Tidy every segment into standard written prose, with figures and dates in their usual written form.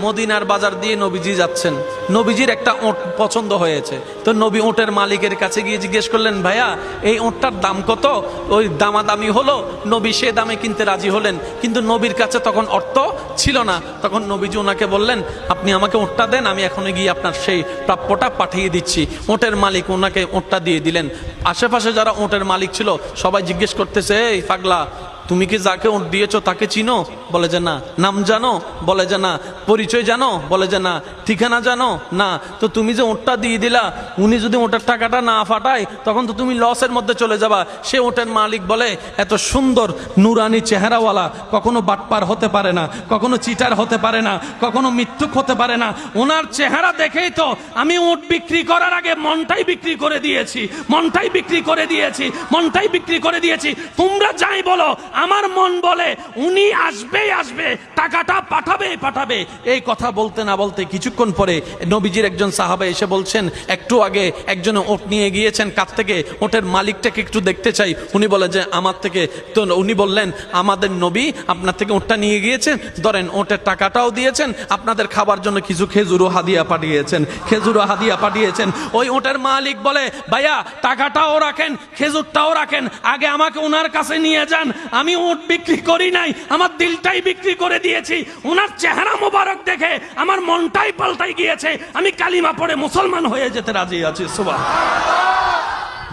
মদিনার বাজার দিয়ে নবীজি যাচ্ছেন, নবীজির একটা ওট পছন্দ হয়েছে। তো নবী ওটের মালিকের কাছে গিয়ে জিজ্ঞেস করলেন, ভাইয়া এই ওটটার দাম কত? ওই দামাদামি হলো, নবী সে দামে কিনতে রাজি হলেন, কিন্তু নবীর কাছে তখন অর্থ ছিল না। তখন নবীজি ওনাকে বললেন, আপনি আমাকে ওটটা দেন, আমি এখনই গিয়ে আপনার সেই প্রাপ্যটা পাঠিয়ে দিচ্ছি। ওটের মালিক ওনাকে ওটটা দিয়ে দিলেন। আশেপাশে যারা ওটের মালিক ছিল সবাই জিজ্ঞেস করতেছে, এই পাগলা, তুমি কি যাকে ওট দিয়েছো তাকে চিনো? বলে যে না। নাম জানো? বলে যে না। পরিচয় জানো? বলে যে না। ঠিকানা জানো? না। তো তুমি যে ওটটা দিয়ে দিলা, উনি যদি ওটার টাকাটা না ফাটায় তখন তো তুমি লসের মধ্যে চলে যাবা। সে ওটের মালিক বলে, এত সুন্দর নুরানি চেহারাওয়ালা কখনো বাটপার হতে পারে না, কখনো চিটার হতে পারে না, কখনো মিথ্যুক হতে পারে না। ওনার চেহারা দেখেই তো আমি ওট বিক্রি করার আগে মনটাই বিক্রি করে দিয়েছি, মনটাই বিক্রি করে দিয়েছি, মনটাই বিক্রি করে দিয়েছি। তোমরা যাই বলো, আমার মন বলে উনি আসবেই আসবে, টাকাটা পাঠাবেই পাঠাবে। এই কথা বলতে না বলতে কিছুক্ষণ পরে নবীজির একজন সাহাবা এসে বলছেন, একটু আগে একজন ওট নিয়ে গিয়েছেন, কাছ থেকে ওটের মালিকটাকে একটু দেখতে চাই। উনি বলে যে আমার থেকে। তো উনি বললেন, আমাদের নবী আপনার থেকে ওটটা নিয়ে গিয়েছেন, ধরেন ওটের টাকাটাও দিয়েছেন, আপনাদের খাবার জন্য কিছু খেজুরও হাদিয়া পাঠিয়েছেন, খেজুরও হাদিয়া পাঠিয়েছেন। ওই ওটের মালিক বলে, ভাইয়া টাকাটাও রাখেন, খেজুরটাও রাখেন, আগে আমাকে ওনার কাছে নিয়ে যান। আমি ওট বিক্রি করি নাই, আমার দিলটাই বিক্রি করে দিয়েছি। ওনার চেহারা মোবারক দেখে আমার মনটাই পাল্টাই গিয়েছে, আমি কালিমা পড়ে মুসলমান হয়ে যেতে রাজি আছি। সুবহানাল্লাহ।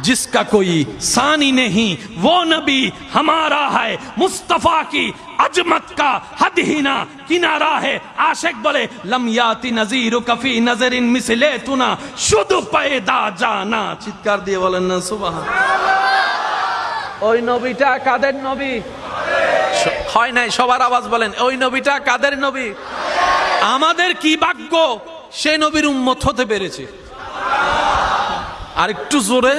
जिसका कोई सानी नहीं वो नबी हमारा है, मुस्तफा की अजमत का हद ही ना किनारा है। आशिक बोले, लम याति नजीर कफी नजरिन मिसले तुना शुद्ध पैदा जाना। চিৎকার দিয়ে বলেন না সুবহানাল্লাহ। ওই নবীটা কাদের নবী? হয় নাই, সবার আওয়াজ বলেন, ওই নবীটা কাদের নবী? আমাদের কি ভাগ্য সে নবীর উম্মত হতে পেরেছে। আর একটু জোরে।